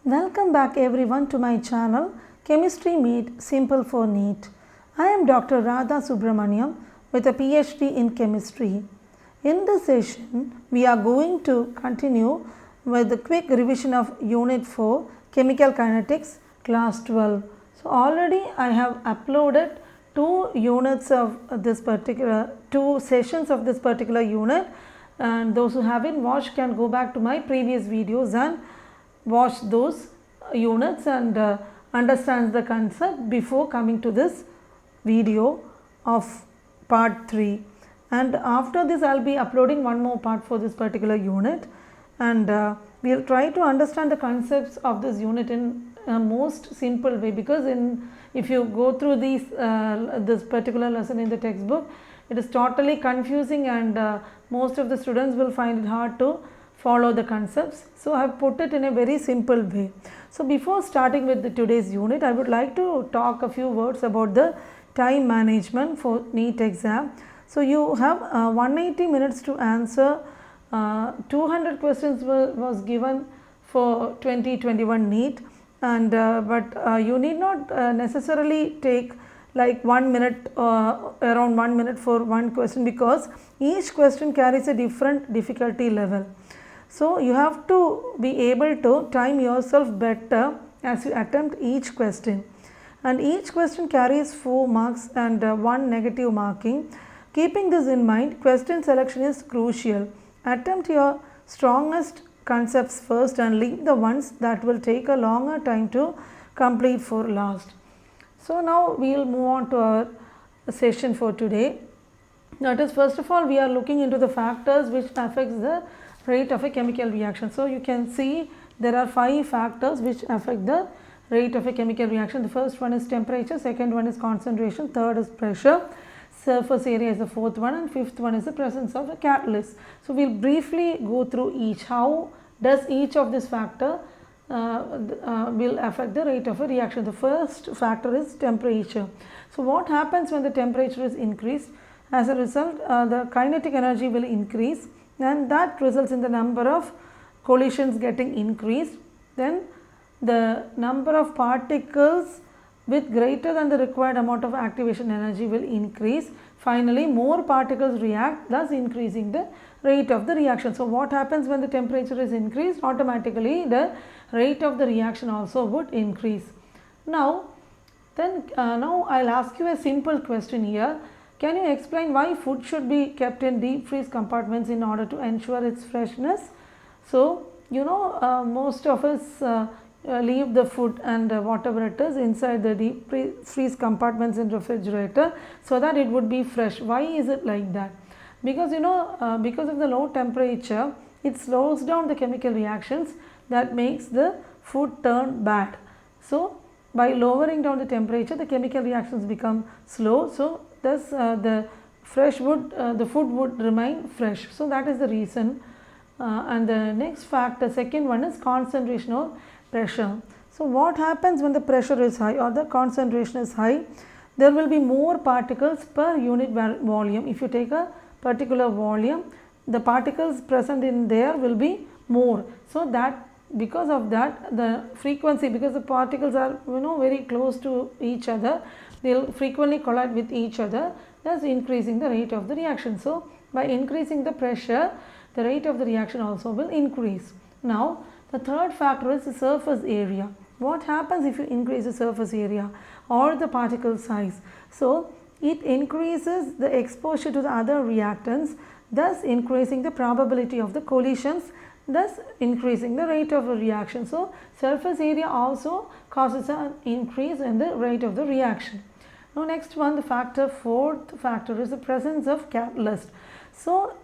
Welcome back everyone to my channel Chemistry Made Simple for NEET. I am Dr. Subramaniam with a PhD in Chemistry. In this session, we are going to continue with the quick revision of Unit 4 Chemical Kinetics Class 12. So already I have uploaded two sessions of this particular unit, and those who haven't watched can go back to my previous videos and watch those units and understand the concept before coming to this video of part 3. And after this I will be uploading one more part for this particular unit, and we will try to understand the concepts of this unit in a most simple way, because if you go through this particular lesson in the textbook, it is totally confusing and most of the students will find it hard to follow the concepts. So I have put it in a very simple way. So before starting with today's unit, I would like to talk a few words about the time management for NEET exam. So you have 180 minutes to answer. 200 questions was given for 2021 NEET, and but you need not necessarily take like 1 minute, around 1 minute for one question, because each question carries a different difficulty level. So you have to be able to time yourself better as you attempt each question, and each question carries 4 marks and 1 negative marking. Keeping this in mind, question selection is crucial. Attempt your strongest concepts first and leave the ones that will take a longer time to complete for last. So now we will move on to our session for today. That is, first of all, we are looking into the factors which affects the rate of a chemical reaction. So you can see there are 5 factors which affect the rate of a chemical reaction. The first one is temperature, second one is concentration, third is pressure, surface area is the fourth one, and fifth one is the presence of a catalyst. So we will briefly go through each. How does each of this factor will affect the rate of a reaction? The first factor is temperature. So what happens when the temperature is increased? As a result, the kinetic energy will increase, and that results in the number of collisions getting increased. Then the number of particles with greater than the required amount of activation energy will increase. Finally, more particles react, thus increasing the rate of the reaction. So what happens when the temperature is increased? Automatically the rate of the reaction also would increase. Now I will ask you a simple question here. Can you explain why food should be kept in deep freeze compartments in order to ensure its freshness? So most of us leave the food and whatever it is inside the deep freeze compartments in refrigerator so that it would be fresh. Why is it like that? Because because of the low temperature, it slows down the chemical reactions that makes the food turn bad. So by lowering down the temperature, the chemical reactions become slow. So thus the food would remain fresh. So that is the reason. And the next factor, second one, is concentration or pressure. So what happens when the pressure is high or the concentration is high? There will be more particles per unit volume. If you take a particular volume, the particles present in there will be more. So that because of that, the frequency, because the particles are very close to each other, they will frequently collide with each other, thus increasing the rate of the reaction. So by increasing the pressure, the rate of the reaction also will increase. Now the third factor is the surface area. What happens if you increase the surface area or the particle size? So it increases the exposure to the other reactants, thus increasing the probability of the collisions, thus increasing the rate of a reaction. So surface area also causes an increase in the rate of the reaction. Now next one, the fourth factor is the presence of catalyst. So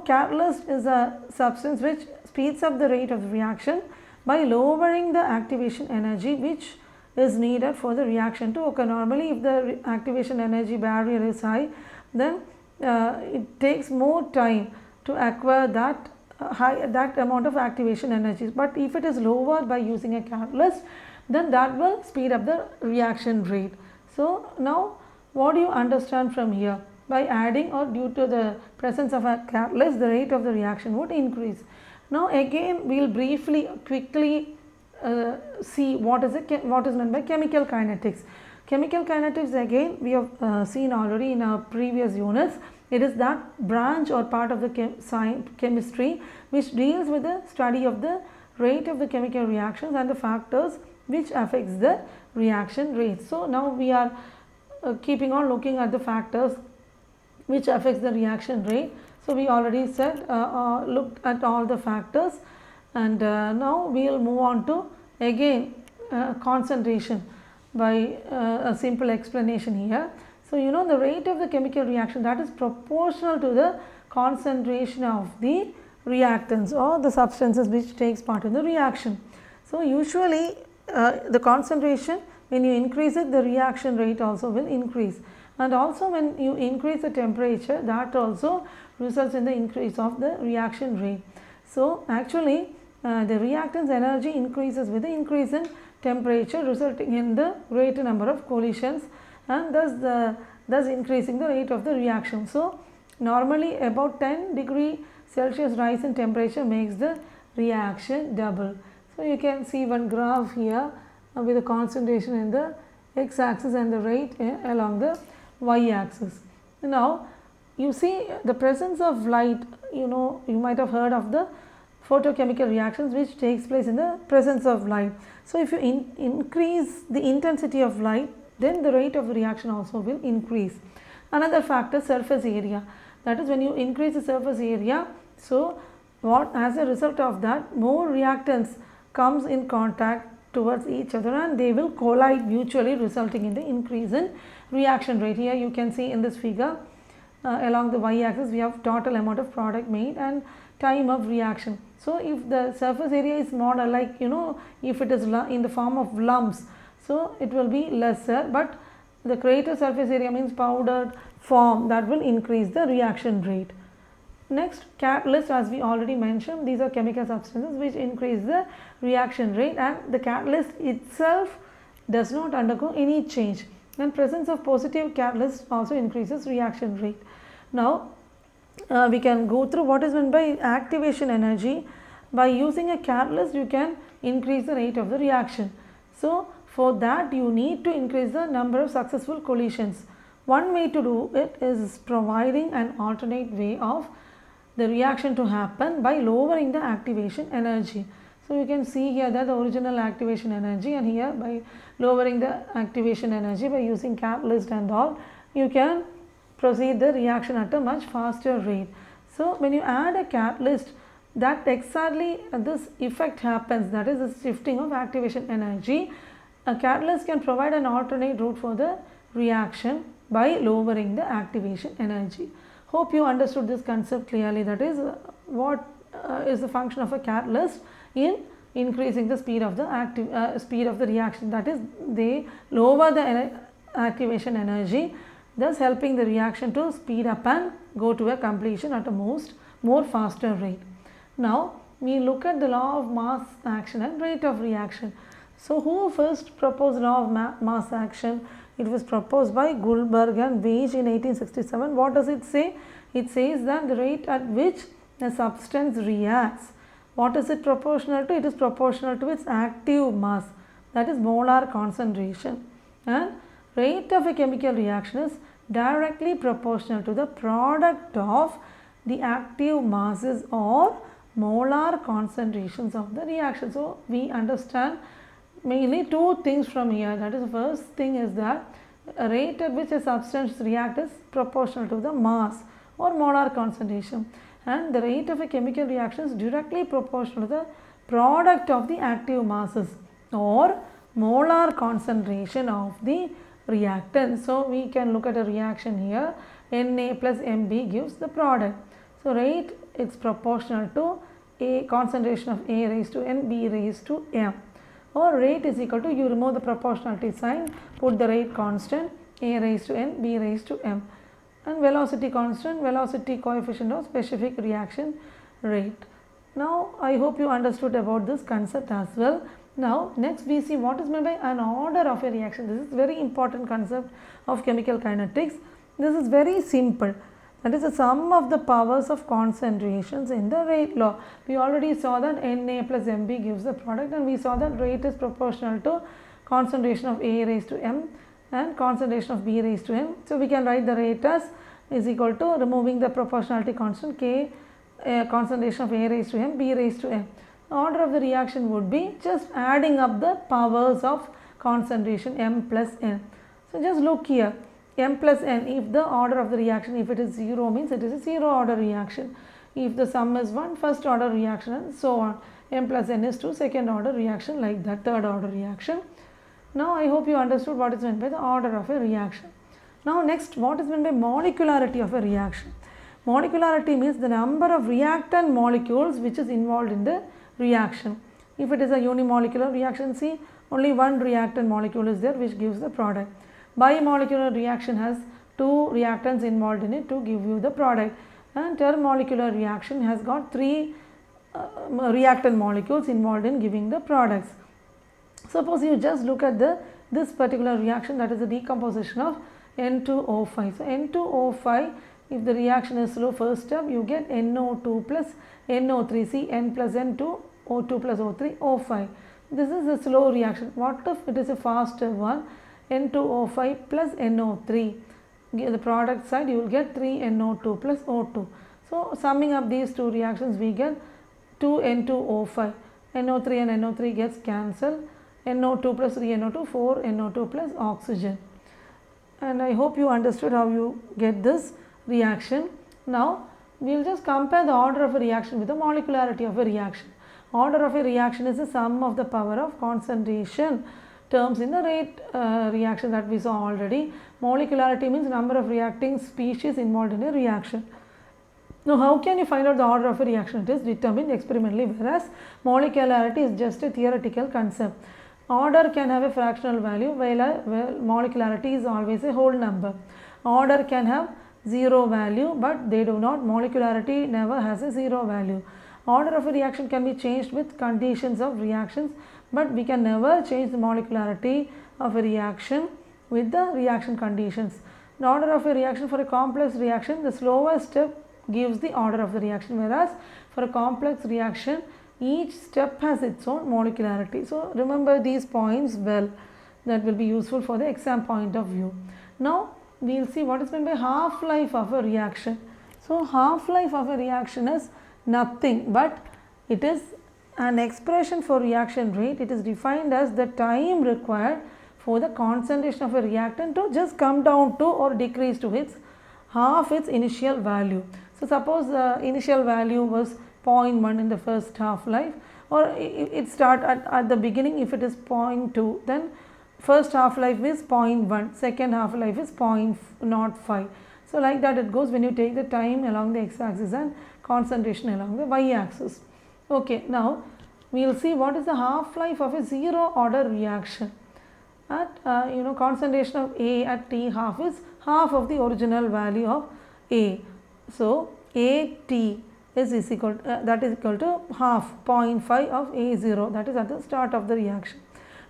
catalyst is a substance which speeds up the rate of the reaction by lowering the activation energy which is needed for the reaction to occur. Normally, if the activation energy barrier is high, then it takes more time to acquire that amount of activation energy. But if it is lower by using a catalyst, then that will speed up the reaction rate. So now what do you understand from here? By adding or due to the presence of a catalyst, the rate of the reaction would increase. Now again we will quickly see what is meant by chemical kinetics. Chemical kinetics, again, we have seen already in our previous units. It is that branch or part of the chemistry which deals with the study of the rate of the chemical reactions and the factors which affects the reaction rate. So now we are keeping on looking at the factors which affects the reaction rate. So we already said looked at all the factors, and now we will move on to again concentration by a simple explanation here. So you know the rate of the chemical reaction, that is proportional to the concentration of the reactants or the substances which takes part in the reaction. So usually the concentration, when you increase it, the reaction rate also will increase, and also when you increase the temperature, that also results in the increase of the reaction rate. So actually the reactant's energy increases with the increase in temperature, resulting in the greater number of collisions, and thus increasing the rate of the reaction. So normally about 10 degree Celsius rise in temperature makes the reaction double. So you can see one graph here with the concentration in the x axis and the rate along the y axis. Now you see the presence of light, you know, you might have heard of the photochemical reactions which takes place in the presence of light. So if you increase the intensity of light, then the rate of the reaction also will increase. Another factor, surface area, that is when you increase the surface area, so what as a result of that, more reactants comes in contact towards each other and they will collide mutually, resulting in the increase in reaction rate. Here you can see in this figure along the y axis we have total amount of product made and time of reaction. So if the surface area is smaller, like you know, if it is in the form of lumps, so it will be lesser, but the greater surface area means powdered form, that will increase the reaction rate. Next, catalyst, as we already mentioned, these are chemical substances which increase the reaction rate, and the catalyst itself does not undergo any change, and presence of positive catalyst also increases reaction rate. Now we can go through what is meant by activation energy. By using a catalyst, you can increase the rate of the reaction. So for that you need to increase the number of successful collisions. One way to do it is providing an alternate way of the reaction to happen by lowering the activation energy. So you can see here that the original activation energy, and here by lowering the activation energy by using catalyst and all, you can proceed the reaction at a much faster rate. So when you add a catalyst, that exactly this effect happens, that is the shifting of activation energy. A catalyst can provide an alternate route for the reaction by lowering the activation energy. Hope you understood this concept clearly, that is what is the function of a catalyst in increasing the speed of the reaction, that is they lower the activation energy, thus helping the reaction to speed up and go to a completion at a more faster rate. Now we look at the law of mass action and rate of reaction. So who first proposed law of mass action? It was proposed by Goldberg and Weige in 1867. What does it say? It says that the rate at which a substance reacts, what is it proportional to? It is proportional to its active mass, that is molar concentration, and rate of a chemical reaction is directly proportional to the product of the active masses or molar concentrations of the reaction. So we understand mainly two things from here. That is, the first thing is that a rate at which a substance reacts is proportional to the mass or molar concentration, and the rate of a chemical reaction is directly proportional to the product of the active masses or molar concentration of the reactant. So we can look at a reaction here, Na plus Mb gives the product. So rate is proportional to a concentration of A raised to N, B raised to M. Or rate is equal to, you remove the proportionality sign, put the rate constant, A raised to N, B raised to M, and velocity constant, velocity coefficient of specific reaction rate. Now I hope you understood about this concept as well. Now next we see what is meant by an order of a reaction. This is very important concept of chemical kinetics. This is very simple. That is the sum of the powers of concentrations in the rate law. We already saw that Na plus Mb gives the product, and we saw that rate is proportional to concentration of A raised to M and concentration of B raised to M. So, we can write the rate as is equal to, removing the proportionality constant, K concentration of A raised to M, B raised to M. The order of the reaction would be just adding up the powers of concentration M plus N. So, just look here, M plus N, if the order of the reaction, if it is 0 means it is a 0 order reaction. If the sum is 1, first order reaction, and so on. M plus N is 2, second order reaction, like that, third order reaction. Now, I hope you understood what is meant by the order of a reaction. Now, next, what is meant by molecularity of a reaction? Molecularity means the number of reactant molecules which is involved in the reaction. If it is a unimolecular reaction, see, only one reactant molecule is there which gives the product. Bimolecular reaction has 2 reactants involved in it to give you the product, and termolecular reaction has got 3 reactant molecules involved in giving the products. Suppose you just look at this particular reaction, that is the decomposition of N2O5. So, N2O5, if the reaction is slow, first step you get NO2 plus NO3, see, N plus N2, O2 plus O3, O5. This is a slow reaction. What if it is a faster one? N2O5 plus NO3. The product side you will get 3NO2 plus O2. So, summing up these 2 reactions we get 2N2O5. NO3 and NO3 gets cancelled. NO2 plus 3NO2, 4NO2 plus oxygen. And I hope you understood how you get this reaction. Now, we will just compare the order of a reaction with the molecularity of a reaction. Order of a reaction is the sum of the power of concentration terms in the rate reaction that we saw already. Molecularity means number of reacting species involved in a reaction. Now, how can you find out the order of a reaction? It is determined experimentally, whereas molecularity is just a theoretical concept. Order can have a fractional value, while molecularity is always a whole number. Order can have 0 value, but they do not. Molecularity never has a 0 value. Order of a reaction can be changed with conditions of reactions, but we can never change the molecularity of a reaction with the reaction conditions. The order of a reaction for a complex reaction, the slowest step gives the order of the reaction, whereas for a complex reaction, each step has its own molecularity. So, remember these points well, that will be useful for the exam point of view. Now, we will see what is meant by half-life of a reaction. So, half-life of a reaction is nothing but it is an expression for reaction rate. It is defined as the time required for the concentration of a reactant to just come down to or decrease to its half its initial value. So, suppose the initial value was 0.1 in the first half-life, or it start at the beginning. If it is 0.2, then first half-life is 0.1, second half-life is 0.05. So, like that it goes when you take the time along the x-axis and concentration along the y-axis. Okay, now we will see what is the half-life of a 0 order reaction. At concentration of A at T half is half of the original value of A. So, AT is equal that is equal to half 0.5 of A0, that is at the start of the reaction.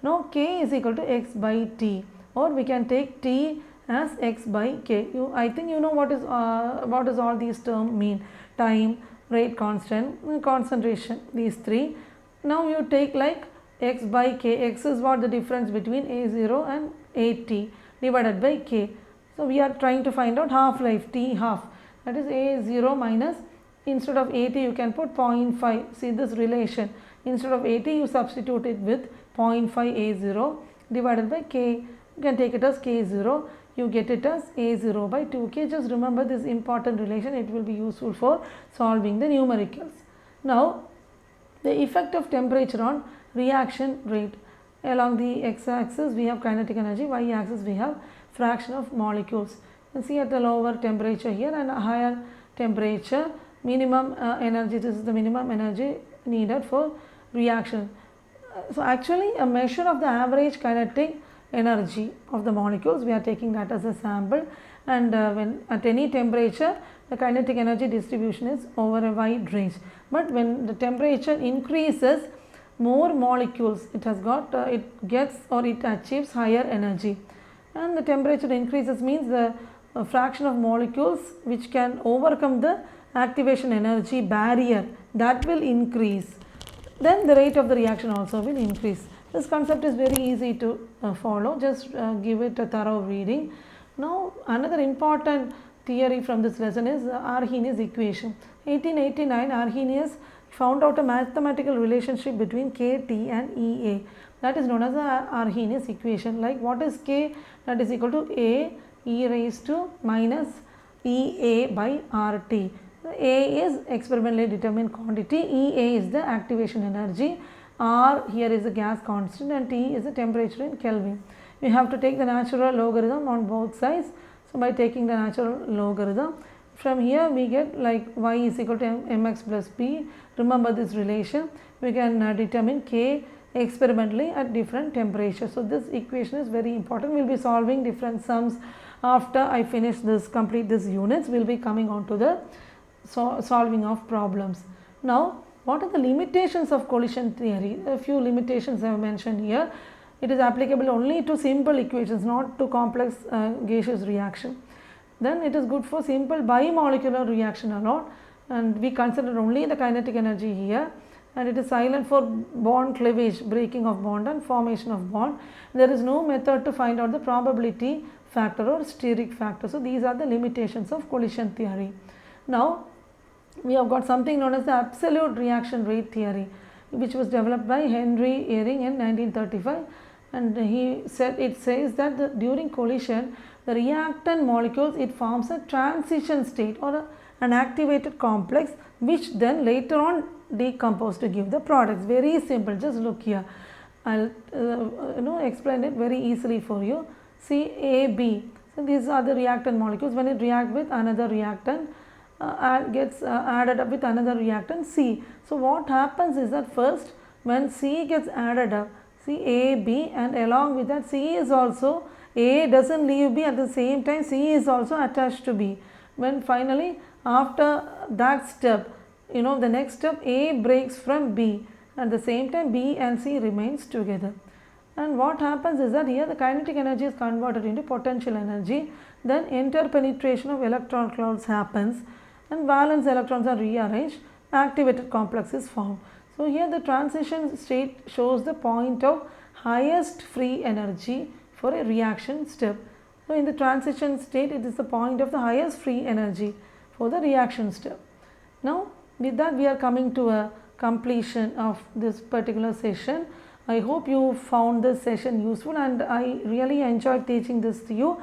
Now, K is equal to X by T, or we can take T as X by K. I think you know what does all these terms mean: time, rate constant, concentration, these 3. Now, you take like X by K. X is what the difference between A0 and AT divided by K. So, we are trying to find out half-life, T half, that is A0 minus, instead of AT you can put 0.5. See this relation, instead of AT you substitute it with 0.5 A0 divided by K. You can take it as K0, you get it as A0 by 2K. Just remember this important relation, it will be useful for solving the numericals. Now, the effect of temperature on reaction rate. Along the x-axis we have kinetic energy, y-axis we have fraction of molecules. You see at the lower temperature here and a higher temperature, minimum energy, this is the minimum energy needed for reaction. So, actually a measure of the average kinetic energy of the molecules, we are taking that as a sample, and when at any temperature the kinetic energy distribution is over a wide range. But when the temperature increases, more molecules it gets or it achieves higher energy, and the temperature increases means the a fraction of molecules which can overcome the activation energy barrier, that will increase, then the rate of the reaction also will increase. This concept is very easy to follow, just give it a thorough reading. Now another important theory from this lesson is Arrhenius equation. 1889 Arrhenius found out a mathematical relationship between K, T and EA, that is known as the Arrhenius equation. Like what is K? That is equal to A e raised to minus EA by RT. A is experimentally determined quantity, EA is the activation energy, R here is the gas constant and T is the temperature in Kelvin. We have to take the natural logarithm on both sides. So by taking the natural logarithm, from here we get like y is equal to mx plus b. Remember this relation, we can determine K experimentally at different temperatures. So this equation is very important. We will be solving different sums after I finish this, complete this units. We will be coming on to the solving of problems. Now what are the limitations of collision theory? A few limitations I have mentioned here. It is applicable only to simple equations, not to complex gaseous reaction. Then it is good for simple bimolecular reaction alone, and we consider only the kinetic energy here, and it is silent for bond cleavage, breaking of bond and formation of bond. There is no method to find out the probability factor or steric factor. So these are the limitations of collision theory. Now we have got something known as the absolute reaction rate theory, which was developed by Henry Eyring in 1935, and he said, it says that during collision the reactant molecules, it forms a transition state or an activated complex, which then later on decompose to give the products. Very simple, just look here, I will explain it very easily for you. See AB, so these are the reactant molecules. When it react with another reactant, gets added up with another reactant C. So what happens is that first when C gets added up, see A, B, and along with that C is also, A doesn't leave B, at the same time C is also attached to B. When finally after that step, the next step, A breaks from B, at the same time B and C remains together. And what happens is that here the kinetic energy is converted into potential energy, then interpenetration of electron clouds happens and valence electrons are rearranged, activated complex is formed. So here the transition state shows the point of highest free energy for a reaction step. So in the transition state, it is the point of the highest free energy for the reaction step. Now with that we are coming to a completion of this particular session. I hope you found this session useful, and I really enjoyed teaching this to you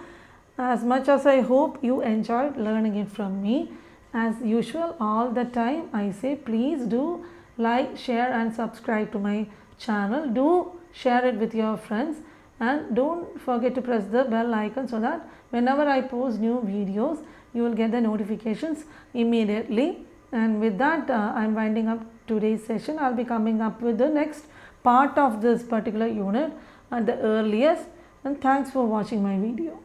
as much as I hope you enjoyed learning it from me. As usual, all the time I say, please do like, share and subscribe to my channel. Do share it with your friends, and don't forget to press the bell icon so that whenever I post new videos, you will get the notifications immediately. And with that, I am winding up today's session. I will be coming up with the next part of this particular unit at the earliest, and thanks for watching my video.